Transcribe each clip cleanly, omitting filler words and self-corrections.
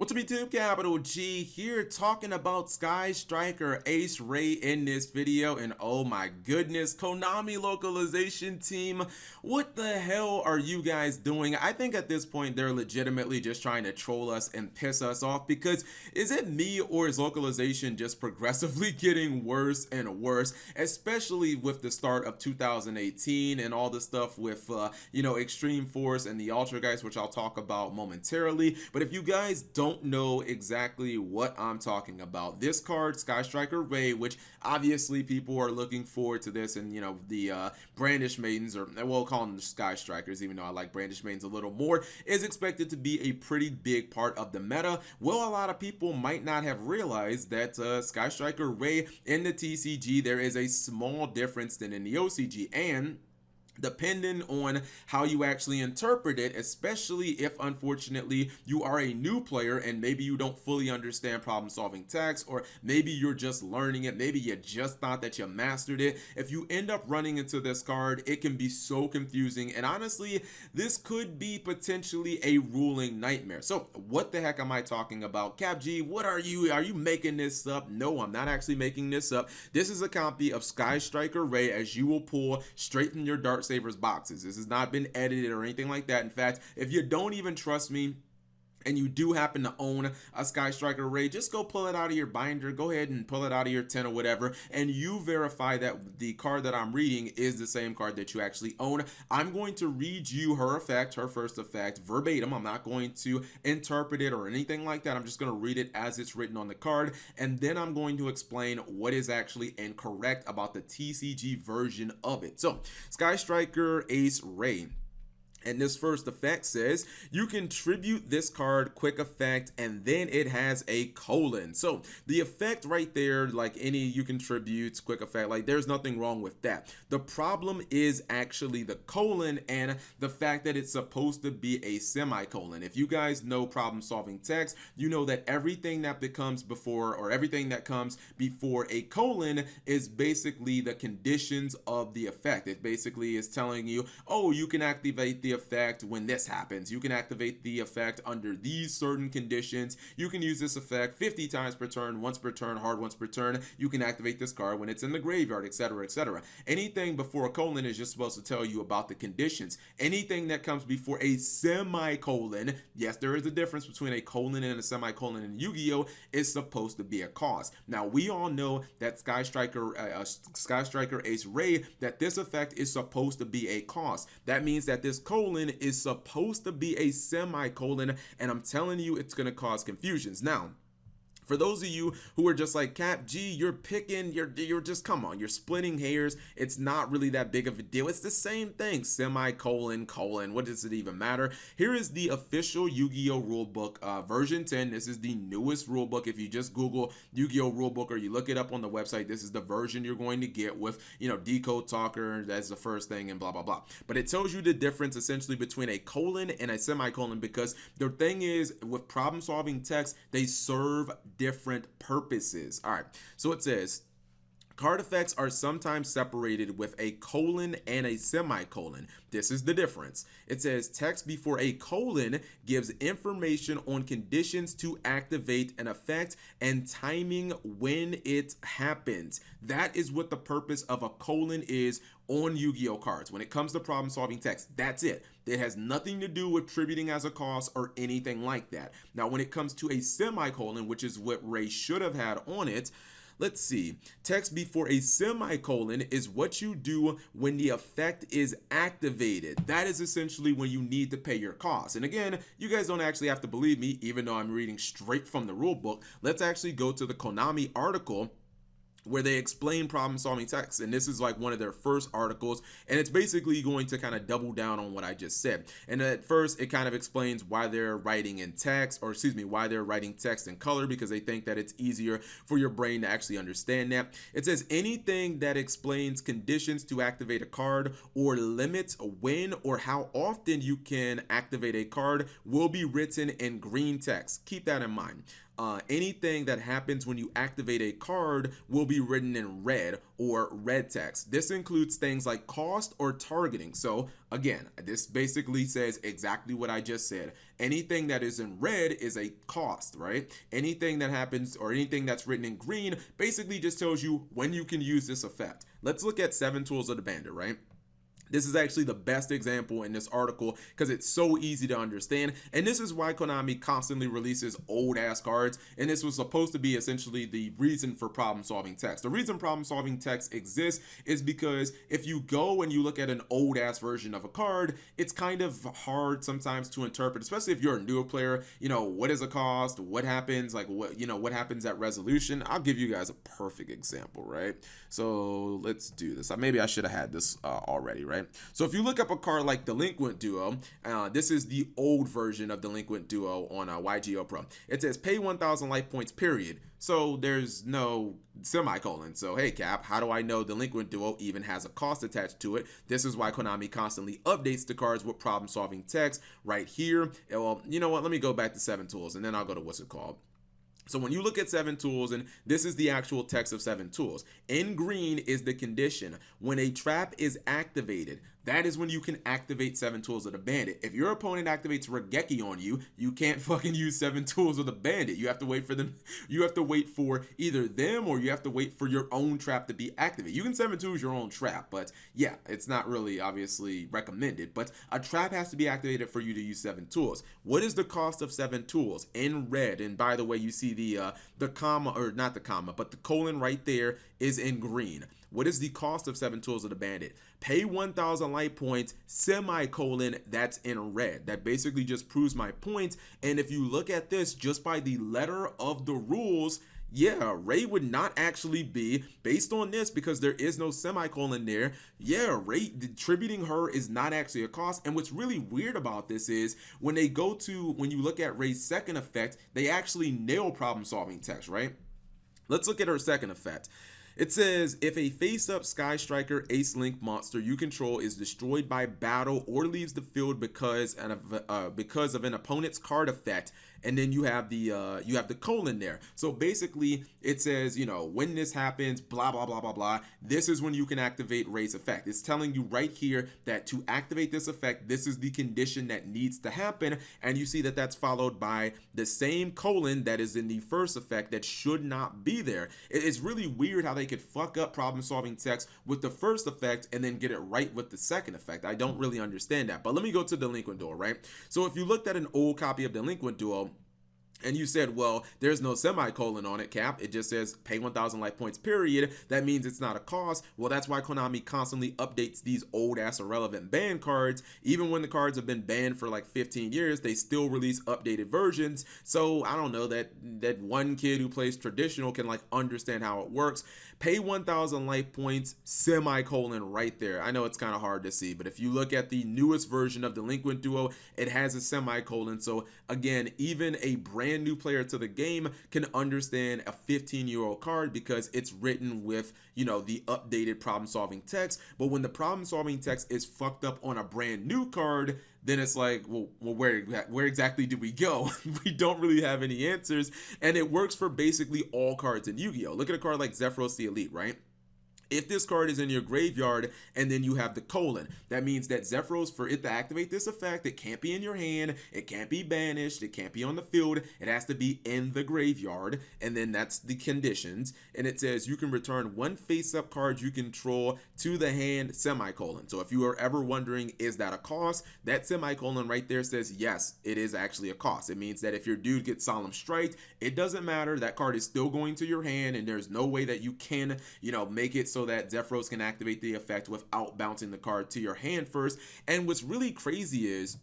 What's up YouTube, Capital G here talking about Sky Striker Ace Ray in this video, and oh my goodness, Konami localization team, what the hell are you guys doing? I think at this point they're legitimately just trying to troll us and piss us off, because is it me or is localization just progressively getting worse and worse, especially with the start of 2018 and all the stuff with Extreme Force and the Ultra guys, which I'll talk about momentarily. But if you guys don't know exactly what I'm talking about, this card, Sky Striker RAYE, which obviously people are looking forward to this, and the Brandish Maidens, or we'll call them the Sky Strikers, even though I like Brandish Maidens a little more, is expected to be a pretty big part of the meta. Well, a lot of people might not have realized that Sky Striker RAYE in the TCG, there is a small difference than in the OCG, and depending on how you actually interpret it, especially if unfortunately you are a new player and maybe you don't fully understand problem solving text, or maybe you're just learning it, maybe you just thought that you mastered it, if you end up running into this card, it can be so confusing, and honestly this could be potentially a ruling nightmare. So what the heck am I talking about? Cap G, what are you making this up? No, I'm not actually making this up. This is a copy of Sky Striker RAYE as you will pull straight from your Darksavers boxes. This has not been edited or anything like that. In fact, if you don't even trust me and you do happen to own a Sky Striker RAYE, just go pull it out of your binder, go ahead and pull it out of your 10 or whatever, and you verify that the card that I'm reading is the same card that you actually own. I'm going to read you her effect, her first effect, verbatim. I'm not going to interpret it or anything like that. I'm just going to read it as it's written on the card, and then I'm going to explain what is actually incorrect about the TCG version of it. So, Sky Striker Ace RAYE. And this first effect says you contribute this card, quick effect, and then it has a colon. So the effect right there, like any you contribute, quick effect, like there's nothing wrong with that. The problem is actually the colon and the fact that it's supposed to be a semicolon. If you guys know problem solving text, you know that everything that becomes before, or everything that comes before a colon, is basically the conditions of the effect. It basically is telling you, oh, you can activate the effect when this happens, you can activate the effect under these certain conditions, you can use this effect 50 times per turn, once per turn, hard once per turn, you can activate this card when it's in the graveyard, etc., etc. Anything before a colon is just supposed to tell you about the conditions. Anything that comes before a semicolon, yes, there is a difference between a colon and a semicolon in Yu-Gi-Oh, is supposed to be a cause. Now we all know that Sky Striker Ace RAYE, that this effect is supposed to be a cause. That means that this colon is supposed to be a semicolon, and I'm telling you it's going to cause confusions. Now, for those of you who are just like, Cap G, you're just, come on, you're splitting hairs. It's not really that big of a deal. It's the same thing, semicolon, colon, what does it even matter? Here is the official Yu-Gi-Oh rulebook, version 10. This is the newest rulebook. If you just Google Yu-Gi-Oh rulebook or you look it up on the website, this is the version you're going to get with, Decode Talker, that's the first thing, and blah, blah, blah. But it tells you the difference essentially between a colon and a semicolon, because the thing is, with problem solving text, they serve different purposes. All right, so it says card effects are sometimes separated with a colon and a semicolon. This is the difference. It says text before a colon gives information on conditions to activate an effect and timing when it happens. That is what the purpose of a colon is on Yu-Gi-Oh cards. When it comes to problem solving text, that's it. It has nothing to do with tributing as a cause or anything like that. Now, when it comes to a semicolon, which is what RAYE should have had on it, let's see. Text before a semicolon is what you do when the effect is activated. That is essentially when you need to pay your costs. And again, you guys don't actually have to believe me, even though I'm reading straight from the rule book. Let's actually go to the Konami article where they explain problem solving text, and this is like one of their first articles, and it's basically going to kind of double down on what I just said. And at first it kind of explains why they're writing in text, or excuse me, why they're writing text in color, because they think that it's easier for your brain to actually understand that. It says anything that explains conditions to activate a card or limits when or how often you can activate a card will be written in green text. Keep that in mind. anything that happens when you activate a card will be written in red or red text. This includes things like cost or targeting. So again, this basically says exactly what I just said. Anything that is in red is a cost, right? Anything that happens or anything that's written in green basically just tells you when you can use this effect. Let's look at 7 Tools of the Bandit, right? This is actually the best example in this article because it's so easy to understand. And this is why Konami constantly releases old ass cards. And this was supposed to be essentially the reason for problem solving text. The reason problem solving text exists is because if you go and you look at an old ass version of a card, it's kind of hard sometimes to interpret, especially if you're a newer player. You know, what is a cost? What happens? Like what happens at resolution? I'll give you guys a perfect example, right? So let's do this. Maybe I should have had this already, right? So if you look up a card like Delinquent Duo, this is the old version of Delinquent Duo on YGO Pro. It says pay 1,000 life points, period. So there's no semicolon. So hey Cap, how do I know Delinquent Duo even has a cost attached to it? This is why Konami constantly updates the cards with problem solving text right here. Well, you know what? Let me go back to 7 Tools and then I'll go to what's it called. So when you look at 7 Tools, and this is the actual text of 7 Tools, in green is the condition. When a trap is activated, that is when you can activate 7 Tools of the Bandit. If your opponent activates Regeki on you, you can't fucking use 7 Tools of the Bandit. You have to wait for them. You have to wait for either them or you have to wait for your own trap to be activated. You can 7 Tools your own trap, but yeah, it's not really obviously recommended. But a trap has to be activated for you to use 7 Tools. What is the cost of 7 Tools? In red, and by the way, you see the comma, or not the comma, but the colon right there is in green. What is the cost of 7 Tools of the Bandit? Pay 1,000 light points, semicolon, that's in red. That basically just proves my point. And if you look at this just by the letter of the rules, yeah, RAYE would not actually be, based on this, because there is no semicolon there, yeah, RAYE, attributing her is not actually a cost. And what's really weird about this is when you look at RAYE's second effect, they actually nail problem solving text, right? Let's look at her second effect. It says, if a face-up Sky Striker Ace Link monster you control is destroyed by battle or leaves the field because of an opponent's card effect, and then you have the colon there. So basically it says, you know, when this happens, blah blah blah blah blah, this is when you can activate RAYE's effect. It's telling you right here that to activate this effect, this is the condition that needs to happen, and you see that that's followed by the same colon that is in the first effect that should not be there. It's really weird how they could fuck up problem solving text with the first effect and then get it right with the second effect. I don't really understand that. But let me go to Delinquent Duo, right? So if you looked at an old copy of Delinquent Duo and you said, well, there's no semicolon on it, Cap, it just says pay 1,000 life points, period, that means it's not a cost. Well, that's why Konami constantly updates these old ass irrelevant ban cards. Even when the cards have been banned for like 15 years, they still release updated versions. So I don't know, that one kid who plays traditional can like understand how it works. Pay 1,000 life points, semicolon right there. I know it's kind of hard to see, but if you look at the newest version of Delinquent Duo, it has a semicolon. So again, even a brand new player to the game can understand a 15-year-old card because it's written with, you know, the updated problem solving text. But when the problem solving text is fucked up on a brand new card, then it's like, well where exactly do we go? We don't really have any answers. And it works for basically all cards in Yu-Gi-Oh! Look at a card like Zephyros the Elite, right? If this card is in your graveyard and then you have the colon, that means that Zephyros, for it to activate this effect, it can't be in your hand, it can't be banished, it can't be on the field, it has to be in the graveyard, and then that's the conditions. And it says you can return one face-up card you control to the hand, semicolon. So if you are ever wondering, is that a cost? That semicolon right there says yes, it is actually a cost. It means that if your dude gets Solemn Strike, it doesn't matter, that card is still going to your hand, and there's no way that you can, you know, make it so that Zephyros can activate the effect without bouncing the card to your hand first. And what's really crazy is,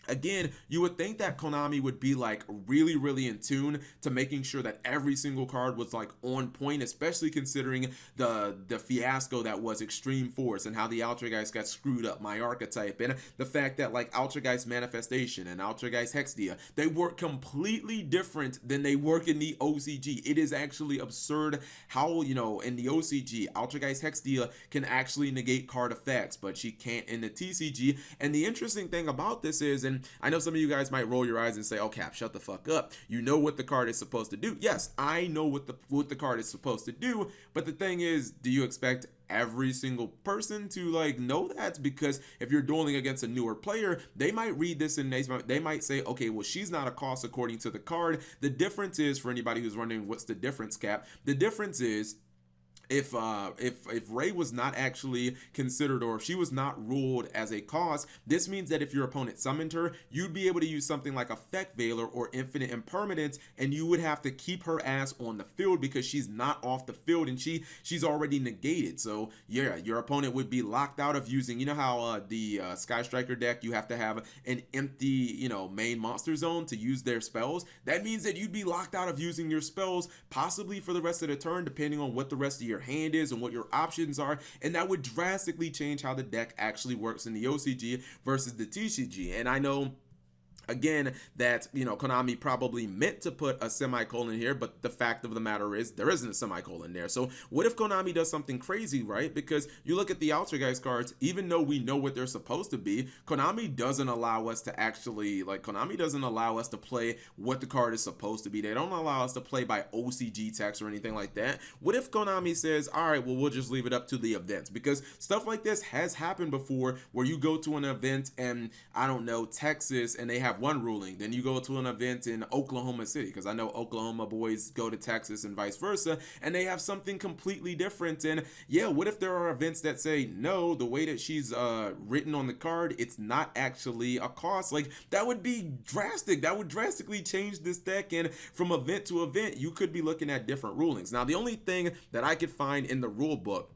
again, you would think that Konami would be like really in tune to making sure that every single card was like on point, especially considering the fiasco that was Extreme Force and how the Altergeist got screwed up, my archetype, and the fact that like Altergeist Manifestation and Altergeist Hextia, they work completely different than they work in the OCG. It is actually absurd how, you know, in the OCG, Altergeist Hextia can actually negate card effects, but she can't in the TCG. And the interesting thing about this is, and And I know some of you guys might roll your eyes and say, oh, Cap, shut the fuck up. You know what the card is supposed to do. Yes, I know what the card is supposed to do, but the thing is, do you expect every single person to like know that? Because if you're dueling against a newer player, they might read this and they might say, okay, well, she's not a cost according to the card. The difference is, for anybody who's wondering what's the difference, Cap, the difference is if RAYE was not actually considered, or if she was not ruled as a cost, this means that if your opponent summoned her, you'd be able to use something like Effect Veiler or Infinite Impermanence, and you would have to keep her ass on the field because she's not off the field and she's already negated. So yeah, your opponent would be locked out of using, you know how the Sky Striker deck, you have to have an empty, you know, main monster zone to use their spells. That means that you'd be locked out of using your spells possibly for the rest of the turn, depending on what the rest of your hand is and what your options are, and that would drastically change how the deck actually works in the OCG versus the TCG. And I know, again, that, you know, Konami probably meant to put a semicolon here, but the fact of the matter is there isn't a semicolon there. So what if Konami does something crazy, right? Because you look at the Altergeist cards, even though we know what they're supposed to be, Konami doesn't allow us to actually, like, Konami doesn't allow us to play what the card is supposed to be. They don't allow us to play by OCG text or anything like that. What if Konami says, all right, well, we'll just leave it up to the events? Because stuff like this has happened before, where you go to an event and, I don't know, Texas, and they have one ruling, then you go to an event in Oklahoma City, because I know Oklahoma boys go to Texas and vice versa, and they have something completely different. And yeah, what if there are events that say, no, the way that she's written on the card, it's not actually a cost? Like, that would be drastic. That would drastically change this deck, and from event to event, you could be looking at different rulings. Now, the only thing that I could find in the rule book,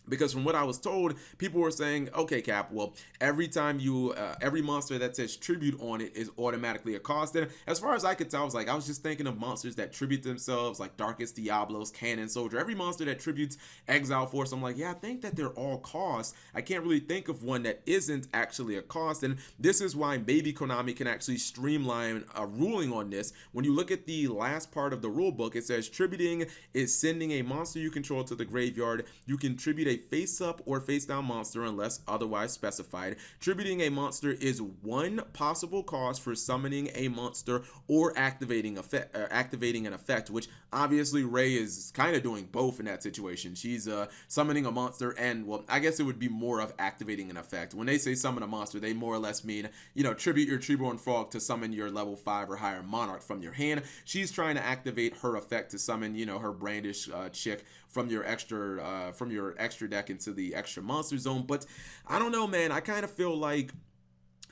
because from what I was told, people were saying, okay, Cap, well, every time you, every monster that says tribute on it is automatically a cost. And as far as I could tell, I was just thinking of monsters that tribute themselves, like Darkest Diablos, Cannon Soldier, every monster that tributes Exile Force. I'm like, yeah, I think that they're all costs. I can't really think of one that isn't actually a cost. And this is why maybe Konami can actually streamline a ruling on this. When you look at the last part of the rule book, it says tributing is sending a monster you control to the graveyard. You can tribute a face-up or face-down monster unless otherwise specified. Tributing a monster is one possible cause for summoning a monster or activating an effect, which obviously RAYE is kind of doing both in that situation. She's summoning a monster, and, well, I guess it would be more of activating an effect. When they say summon a monster, they more or less mean, you know, tribute your Treeborn Frog to summon your level 5 or higher Monarch from your hand. She's trying to activate her effect to summon, you know, her Brandish chick from your extra deck into the extra monster zone. But I don't know, man. I kind of feel like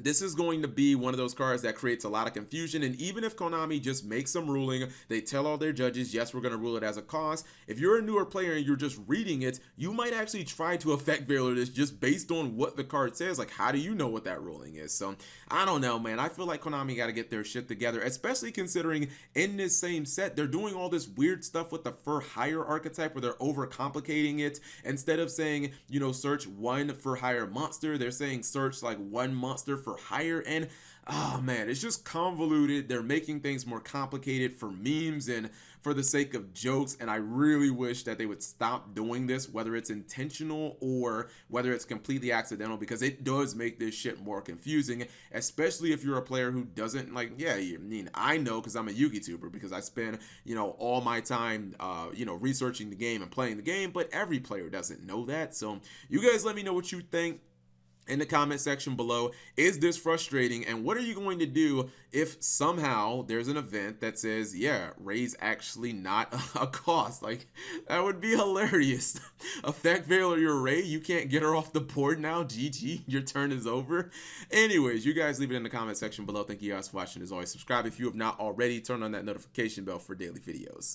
this is going to be one of those cards that creates a lot of confusion. And even if Konami just makes some ruling, they tell all their judges, yes, we're going to rule it as a cost. If you're a newer player and you're just reading it, you might actually try to Effect Veiler this just based on what the card says. Like, how do you know what that ruling is? So I don't know, man. I feel like Konami got to get their shit together, especially considering in this same set, they're doing all this weird stuff with the for hire archetype where they're overcomplicating it. Instead of saying, you know, search one for hire monster, they're saying search like one monster for hire. And oh man, it's just convoluted. They're making things more complicated for memes and for the sake of jokes, and I really wish that they would stop doing this, whether it's intentional or whether it's completely accidental, because it does make this shit more confusing, especially if you're a player who doesn't, like, yeah, I mean, I know because I'm a Yugi-tuber, because I spend, you know, all my time, you know, researching the game and playing the game, but every player doesn't know that. So you guys let me know what you think in the comment section below. Is this frustrating, and what are you going to do if somehow there's an event that says, yeah, RAYE's actually not a cost? Like, that would be hilarious. Effect Veiler your RAYE, you can't get her off the board now, GG, your turn is over. Anyways, you guys leave it in the comment section below. Thank you guys for watching. As always, subscribe if you have not already. Turn on that notification bell for daily videos.